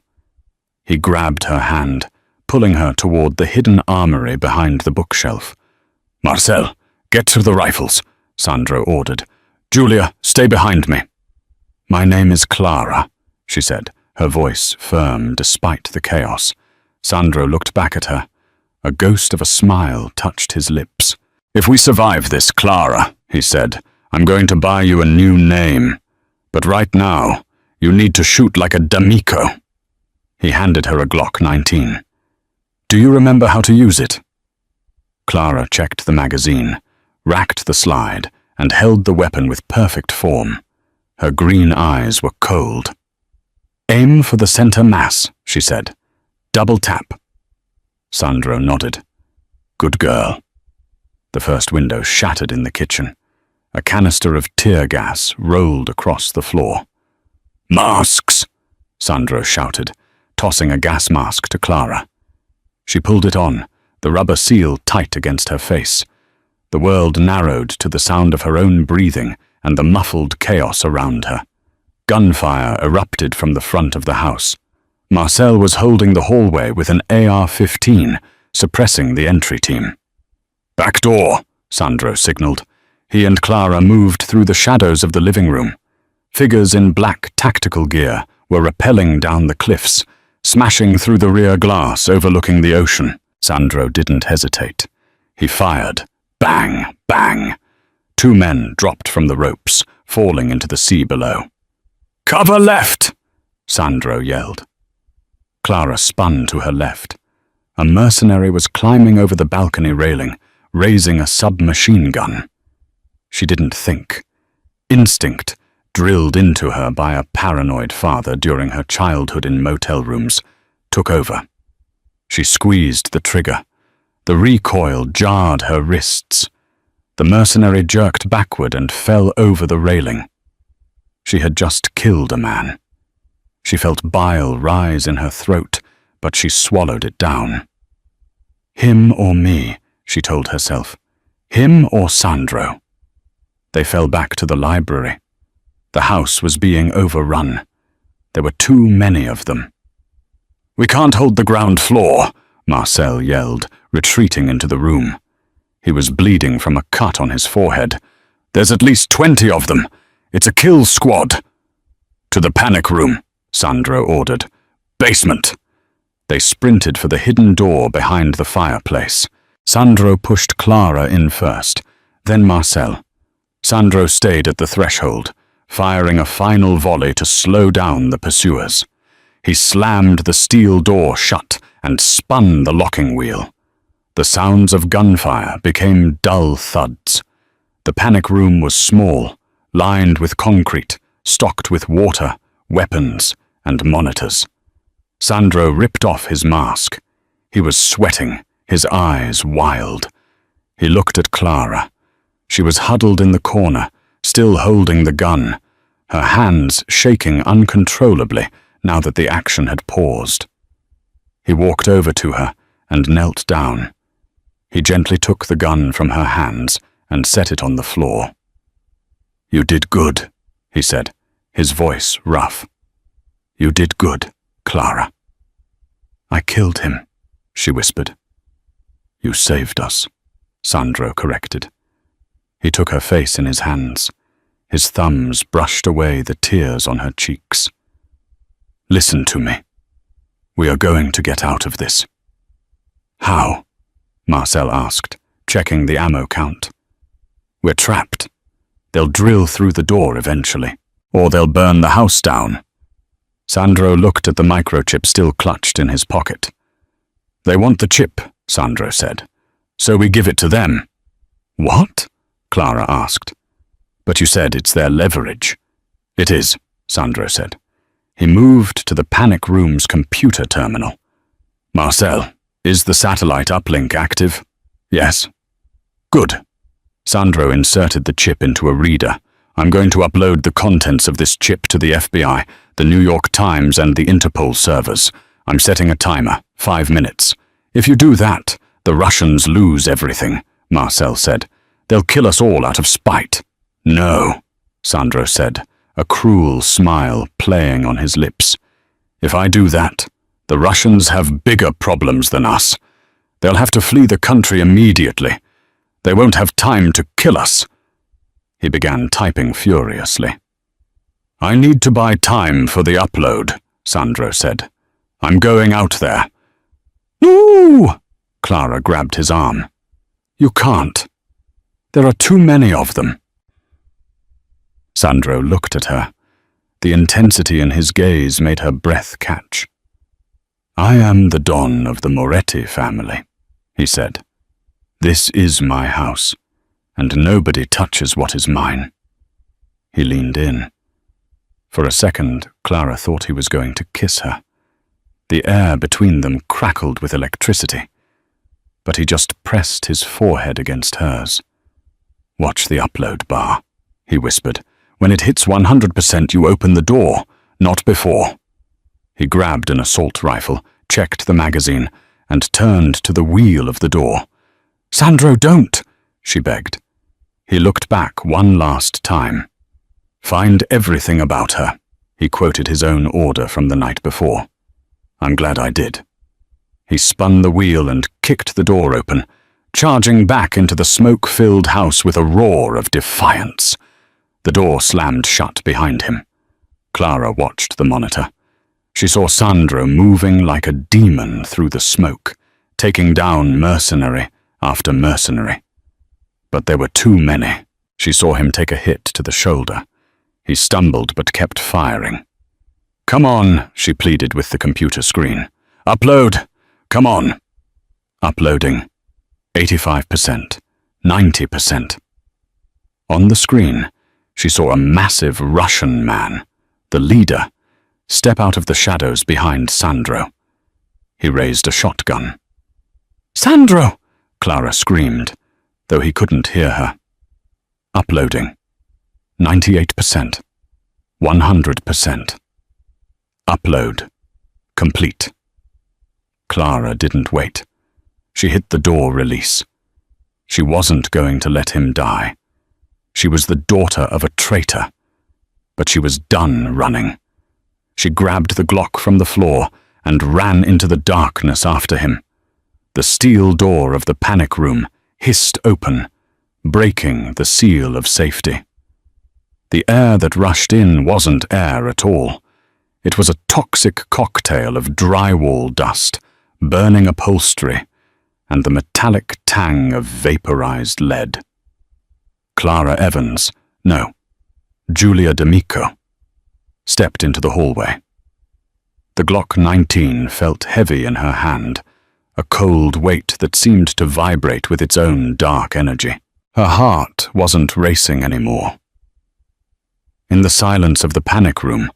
He grabbed her hand, pulling her toward the hidden armory behind the bookshelf. Marcel, get to the rifles, Sandro ordered. Julia, stay behind me. My name is Clara, she said, her voice firm despite the chaos. Sandro looked back at her. A ghost of a smile touched his lips. If we survive this, Clara, he said, I'm going to buy you a new name. But right now, you need to shoot like a D'Amico. He handed her a Glock 19. Do you remember how to use it? Clara checked the magazine, racked the slide, and held the weapon with perfect form. Her green eyes were cold. Aim for the center mass, she said. Double tap. Sandro nodded. Good girl. The first window shattered in the kitchen. A canister of tear gas rolled across the floor. Masks! Sandro shouted, tossing a gas mask to Clara. She pulled it on, the rubber seal tight against her face. The world narrowed to the sound of her own breathing and the muffled chaos around her. Gunfire erupted from the front of the house. Marcel was holding the hallway with an AR-15, suppressing the entry team. Back door, Sandro signaled. He and Clara moved through the shadows of the living room. Figures in black tactical gear were rappelling down the cliffs, smashing through the rear glass overlooking the ocean. Sandro didn't hesitate. He fired. Bang! Bang! 2 men dropped from the ropes, falling into the sea below. "Cover left!" Sandro yelled. Clara spun to her left. A mercenary was climbing over the balcony railing, raising a submachine gun. She didn't think. Instinct, drilled into her by a paranoid father during her childhood in motel rooms, took over. She squeezed the trigger. The recoil jarred her wrists. The mercenary jerked backward and fell over the railing. She had just killed a man. She felt bile rise in her throat, but she swallowed it down. Him or me, she told herself. Him or Sandro. They fell back to the library. The house was being overrun. There were too many of them. "We can't hold the ground floor," Marcel yelled, retreating into the room. He was bleeding from a cut on his forehead. "There's at least 20 of them. It's a kill squad." "To the panic room," Sandro ordered. "Basement." They sprinted for the hidden door behind the fireplace. Sandro pushed Clara in first, then Marcel. Sandro stayed at the threshold, firing a final volley to slow down the pursuers. He slammed the steel door shut and spun the locking wheel. The sounds of gunfire became dull thuds. The panic room was small, lined with concrete, stocked with water, weapons, and monitors. Sandro ripped off his mask. He was sweating, his eyes wild. He looked at Clara. She was huddled in the corner, still holding the gun, her hands shaking uncontrollably now that the action had paused. He walked over to her and knelt down. He gently took the gun from her hands and set it on the floor. "You did good," he said, his voice rough. "You did good, Clara." "I killed him," she whispered. "You saved us," Sandro corrected. He took her face in his hands. His thumbs brushed away the tears on her cheeks. "Listen to me. We are going to get out of this." "How?" Marcel asked, checking the ammo count. "We're trapped. They'll drill through the door eventually, or they'll burn the house down." Sandro looked at the microchip still clutched in his pocket. "They want the chip," Sandro said, "so we give it to them." "What?" Clara asked. "But you said it's their leverage." "It is," Sandro said. He moved to the panic room's computer terminal. "Marcel, is the satellite uplink active?" "Yes." "Good." Sandro inserted the chip into a reader. "I'm going to upload the contents of this chip to the FBI, the New York Times, and the Interpol servers. I'm setting a timer, 5 minutes. If you do that, the Russians lose everything," Marcel said. "They'll kill us all out of spite." "No," Sandro said, a cruel smile playing on his lips. "If I do that, the Russians have bigger problems than us. They'll have to flee the country immediately. They won't have time to kill us." He began typing furiously. "I need to buy time for the upload," Sandro said. "I'm going out there." "No!" Clara grabbed his arm. "You can't. There are too many of them." Sandro looked at her. The intensity in his gaze made her breath catch. "I am the Don of the Moretti family," he said. "This is my house, and nobody touches what is mine." He leaned in. For a second, Clara thought he was going to kiss her. The air between them crackled with electricity, but he just pressed his forehead against hers. "Watch the upload bar," he whispered. "When it hits 100%, you open the door, not before." He grabbed an assault rifle, checked the magazine, and turned to the wheel of the door. "Sandro, don't!" she begged. He looked back one last time. "Find everything about her," he quoted his own order from the night before. "I'm glad I did." He spun the wheel and kicked the door open, charging back into the smoke-filled house with a roar of defiance. The door slammed shut behind him. Clara watched the monitor. She saw Sandro moving like a demon through the smoke, taking down mercenary after mercenary. But there were too many. She saw him take a hit to the shoulder. He stumbled but kept firing. "Come on," she pleaded with the computer screen. "Upload! Come on!" Uploading. 85%. 90%. On the screen, she saw a massive Russian man, the leader, step out of the shadows behind Sandro. He raised a shotgun. "Sandro!" Clara screamed, though he couldn't hear her. Uploading. 98%. 100%. Upload. Complete. Clara didn't wait. She hit the door release. She wasn't going to let him die. She was the daughter of a traitor, but she was done running. She grabbed the Glock from the floor and ran into the darkness after him. The steel door of the panic room hissed open, breaking the seal of safety. The air that rushed in wasn't air at all. It was a toxic cocktail of drywall dust, burning upholstery, and the metallic tang of vaporized lead. Clara Evans, no, Julia D'Amico, stepped into the hallway. The Glock 19 felt heavy in her hand, a cold weight that seemed to vibrate with its own dark energy. Her heart wasn't racing anymore. In the silence of the panic room,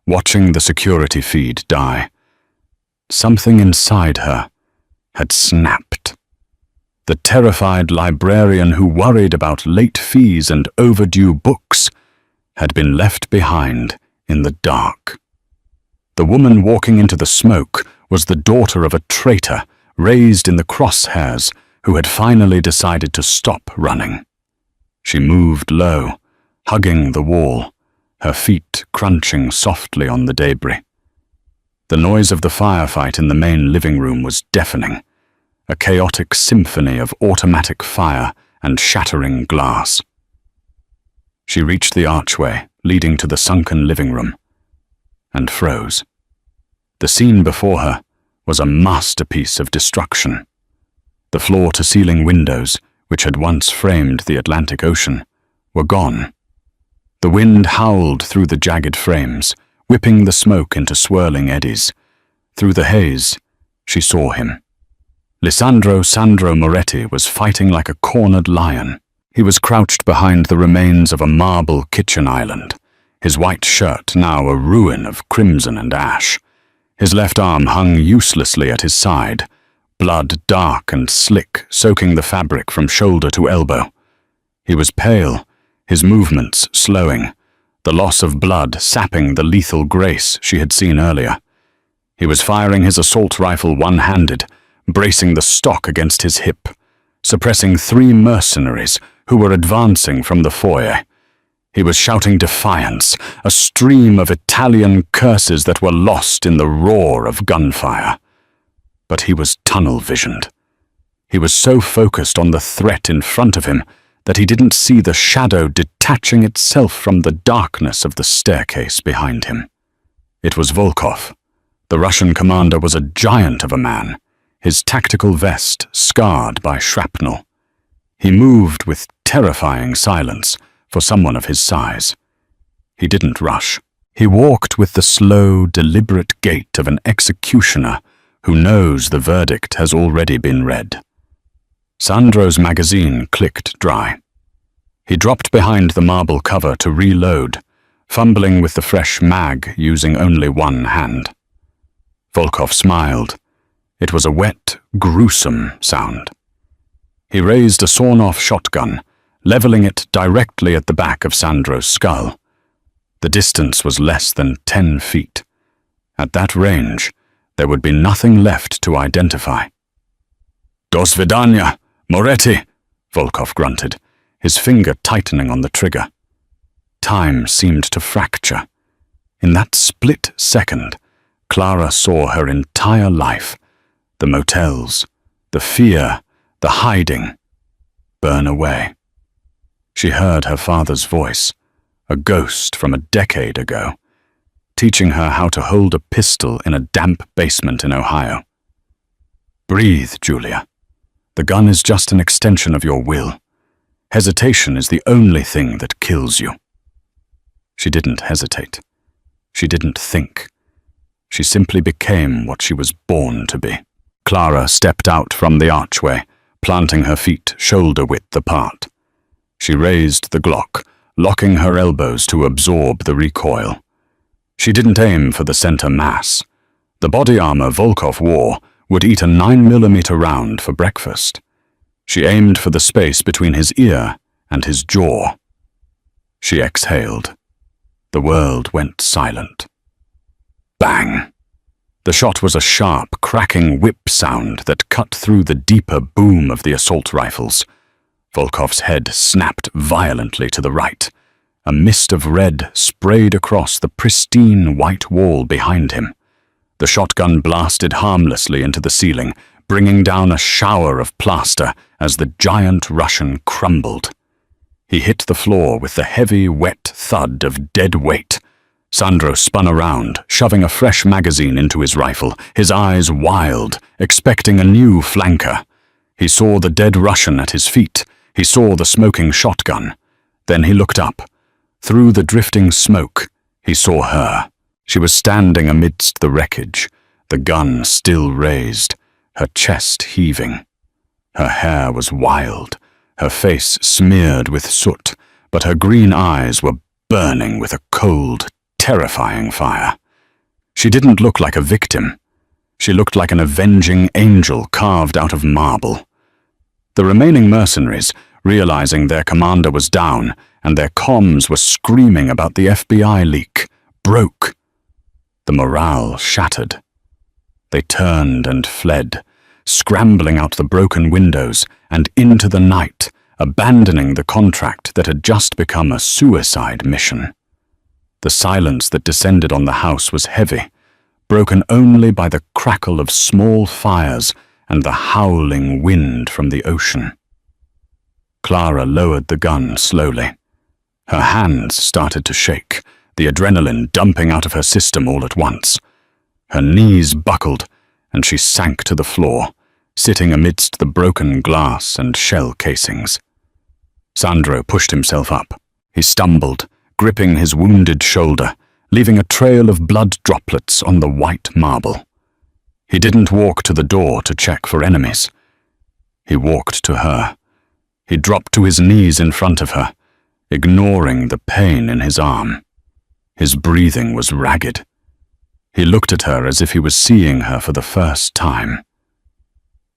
watching the security feed die, something inside her had snapped. The terrified librarian who worried about late fees and overdue books had been left behind in the dark. The woman walking into the smoke was the daughter of a traitor raised in the crosshairs who had finally decided to stop running. She moved low, hugging the wall, her feet crunching softly on the debris. The noise of the firefight in the main living room was deafening, a chaotic symphony of automatic fire and shattering glass. She reached the archway leading to the sunken living room and froze. The scene before her was a masterpiece of destruction. The floor-to-ceiling windows, which had once framed the Atlantic Ocean, were gone. The wind howled through the jagged frames, whipping the smoke into swirling eddies. Through the haze, she saw him. Lisandro Sandro Moretti was fighting like a cornered lion. He was crouched behind the remains of a marble kitchen island, his white shirt now a ruin of crimson and ash. His left arm hung uselessly at his side, blood dark and slick soaking the fabric from shoulder to elbow. He was pale, his movements slowing, the loss of blood sapping the lethal grace she had seen earlier. He was firing his assault rifle one-handed, bracing the stock against his hip, suppressing 3 mercenaries who were advancing from the foyer. He was shouting defiance, a stream of Italian curses that were lost in the roar of gunfire. But he was tunnel-visioned. He was so focused on the threat in front of him that he didn't see the shadow detaching itself from the darkness of the staircase behind him. It was Volkov. The Russian commander was a giant of a man, his tactical vest scarred by shrapnel. He moved with terrifying silence for someone of his size. He didn't rush. He walked with the slow, deliberate gait of an executioner who knows the verdict has already been read. Sandro's magazine clicked dry. He dropped behind the marble cover to reload, fumbling with the fresh mag using only one hand. Volkov smiled. It was a wet, gruesome sound. He raised a sawn-off shotgun, leveling it directly at the back of Sandro's skull. The distance was less than 10 feet. At that range, there would be nothing left to identify. "Do svidania, Moretti," Volkov grunted, his finger tightening on the trigger. Time seemed to fracture. In that split second, Clara saw her entire life, the motels, the fear, the the hiding, burn away. She heard her father's voice, a ghost from a decade ago, teaching her how to hold a pistol in a damp basement in Ohio. Breathe, Julia. The gun is just an extension of your will. Hesitation is the only thing that kills you. She didn't hesitate. She didn't think. She simply became what she was born to be. Clara stepped out from the archway, planting her feet shoulder-width apart. She raised the Glock, locking her elbows to absorb the recoil. She didn't aim for the center mass. The body armor Volkov wore would eat a 9mm round for breakfast. She aimed for the space between his ear and his jaw. She exhaled. The world went silent. Bang! The shot was a sharp, cracking whip sound that cut through the deeper boom of the assault rifles. Volkov's head snapped violently to the right. A mist of red sprayed across the pristine white wall behind him. The shotgun blasted harmlessly into the ceiling, bringing down a shower of plaster as the giant Russian crumbled. He hit the floor with the heavy, wet thud of dead weight. Sandro spun around, shoving a fresh magazine into his rifle, his eyes wild, expecting a new flanker. He saw the dead Russian at his feet. He saw the smoking shotgun. Then he looked up. Through the drifting smoke, he saw her. She was standing amidst the wreckage, the gun still raised, her chest heaving. Her hair was wild, her face smeared with soot, but her green eyes were burning with a cold, terrifying fire. She didn't look like a victim. She looked like an avenging angel carved out of marble. The remaining mercenaries, realizing their commander was down and their comms were screaming about the FBI leak, broke. The morale shattered. They turned and fled, scrambling out the broken windows and into the night, abandoning the contract that had just become a suicide mission. The silence that descended on the house was heavy, broken only by the crackle of small fires and the howling wind from the ocean. Clara lowered the gun slowly. Her hands started to shake, the adrenaline dumping out of her system all at once. Her knees buckled, and she sank to the floor, sitting amidst the broken glass and shell casings. Sandro pushed himself up. He stumbled, gripping his wounded shoulder, leaving a trail of blood droplets on the white marble. He didn't walk to the door to check for enemies. He walked to her. He dropped to his knees in front of her, ignoring the pain in his arm. His breathing was ragged. He looked at her as if he was seeing her for the first time.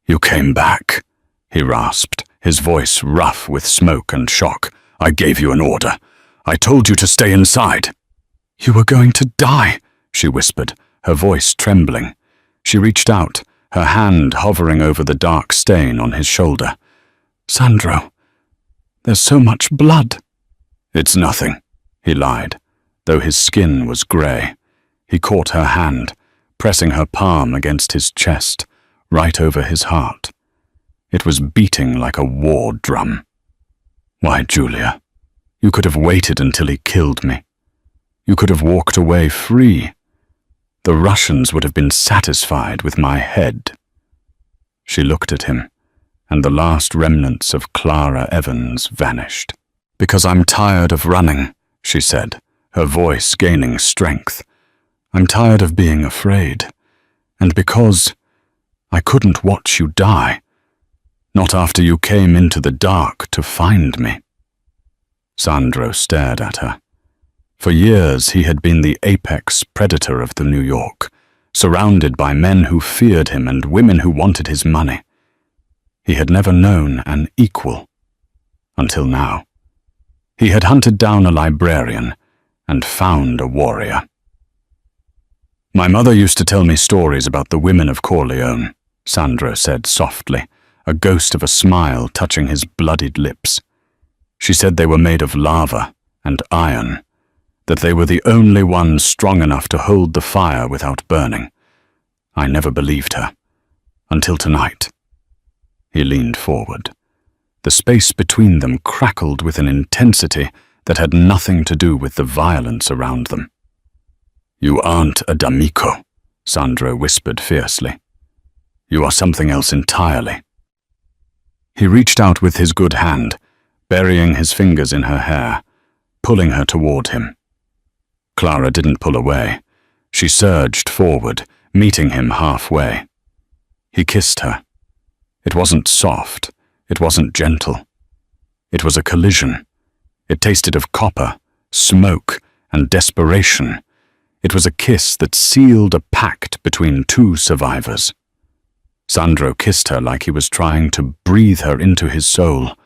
"You came back," he rasped, his voice rough with smoke and shock. "I gave you an order. I told you to stay inside." "You were going to die," she whispered, her voice trembling. She reached out, her hand hovering over the dark stain on his shoulder. "Sandro, there's so much blood." "It's nothing," he lied, though his skin was grey. He caught her hand, pressing her palm against his chest, right over his heart. It was beating like a war drum. "Why, Julia, you could have waited until he killed me. You could have walked away free. The Russians would have been satisfied with my head." She looked at him, and the last remnants of Clara Evans vanished. "Because I'm tired of running," she said, her voice gaining strength. "I'm tired of being afraid. And because I couldn't watch you die. Not after you came into the dark to find me." Sandro stared at her. For years he had been the apex predator of the New York, surrounded by men who feared him and women who wanted his money. He had never known an equal. Until now. He had hunted down a librarian and found a warrior. "My mother used to tell me stories about the women of Corleone," Sandro said softly, a ghost of a smile touching his bloodied lips. "She said they were made of lava and iron, that they were the only ones strong enough to hold the fire without burning. I never believed her. Until tonight." He leaned forward. The space between them crackled with an intensity that had nothing to do with the violence around them. "You aren't a D'Amico," Sandro whispered fiercely. "You are something else entirely." He reached out with his good hand, burying his fingers in her hair, pulling her toward him. Clara didn't pull away. She surged forward, meeting him halfway. He kissed her. It wasn't soft. It wasn't gentle. It was a collision. It tasted of copper, smoke, and desperation. It was a kiss that sealed a pact between two survivors. Sandro kissed her like he was trying to breathe her into his soul,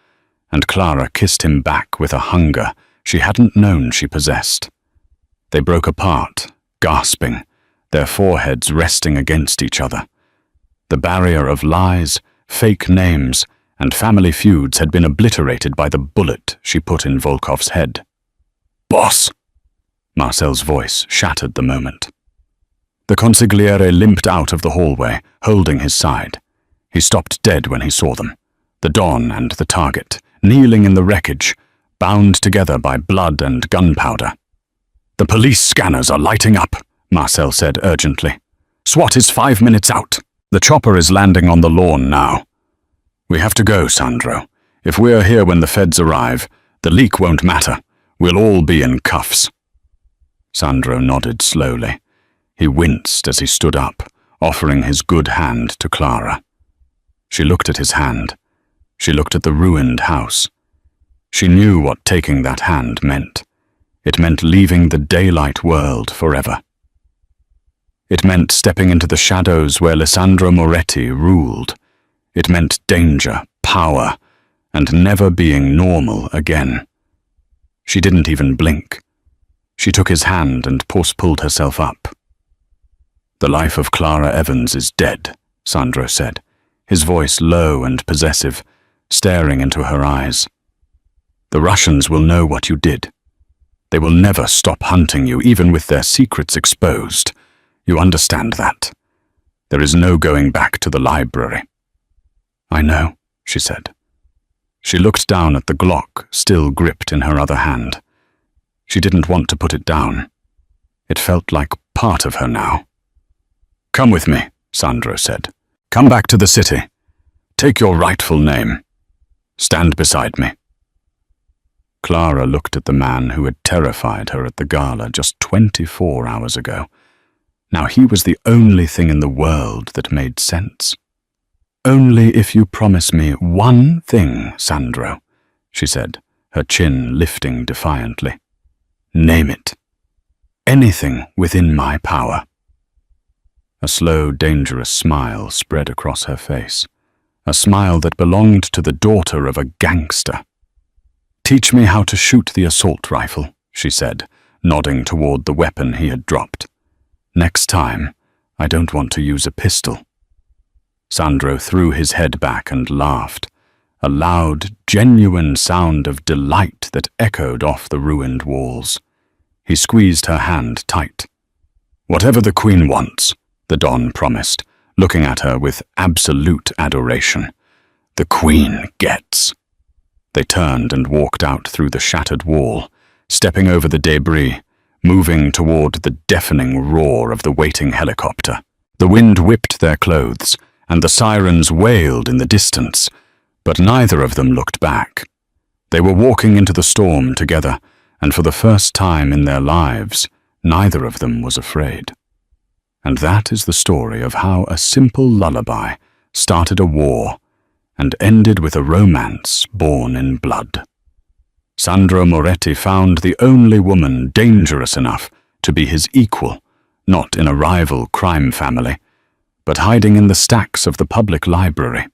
and Clara kissed him back with a hunger she hadn't known she possessed. They broke apart, gasping, their foreheads resting against each other. The barrier of lies, fake names, and family feuds had been obliterated by the bullet she put in Volkov's head. "Boss!" Marcel's voice shattered the moment. The consigliere limped out of the hallway, holding his side. He stopped dead when he saw them, the Don and the target, kneeling in the wreckage, bound together by blood and gunpowder. "The police scanners are lighting up," Marcel said urgently. "SWAT is 5 minutes out. The chopper is landing on the lawn now. We have to go, Sandro. If we're here when the feds arrive, the leak won't matter. We'll all be in cuffs." Sandro nodded slowly. He winced as he stood up, offering his good hand to Clara. She looked at his hand. She looked at the ruined house. She knew what taking that hand meant. It meant leaving the daylight world forever. It meant stepping into the shadows where Lissandro Moretti ruled. It meant danger, power, and never being normal again. She didn't even blink. She took his hand and pulled herself up. "The life of Clara Evans is dead," Sandro said, his voice low and possessive, staring into her eyes. "The Russians will know what you did. They will never stop hunting you, even with their secrets exposed. You understand that. There is no going back to the library." "I know," she said. She looked down at the Glock still gripped in her other hand. She didn't want to put it down. It felt like part of her now. "Come with me," Sandro said. "Come back to the city. Take your rightful name. Stand beside me." Clara looked at the man who had terrified her at the gala just 24 hours ago. Now he was the only thing in the world that made sense. "Only if you promise me one thing, Sandro," she said, her chin lifting defiantly. "Name it. Anything within my power." A slow, dangerous smile spread across her face, a smile that belonged to the daughter of a gangster. "Teach me how to shoot the assault rifle," she said, nodding toward the weapon he had dropped. "Next time, I don't want to use a pistol." Sandro threw his head back and laughed, a loud, genuine sound of delight that echoed off the ruined walls. He squeezed her hand tight. "Whatever the Queen wants," the Don promised, looking at her with absolute adoration. "The Queen gets." They turned and walked out through the shattered wall, stepping over the debris, moving toward the deafening roar of the waiting helicopter. The wind whipped their clothes, and the sirens wailed in the distance, but neither of them looked back. They were walking into the storm together, and for the first time in their lives, neither of them was afraid. And that is the story of how a simple lullaby started a war and ended with a romance born in blood. Sandro Moretti found the only woman dangerous enough to be his equal, not in a rival crime family, but hiding in the stacks of the public library.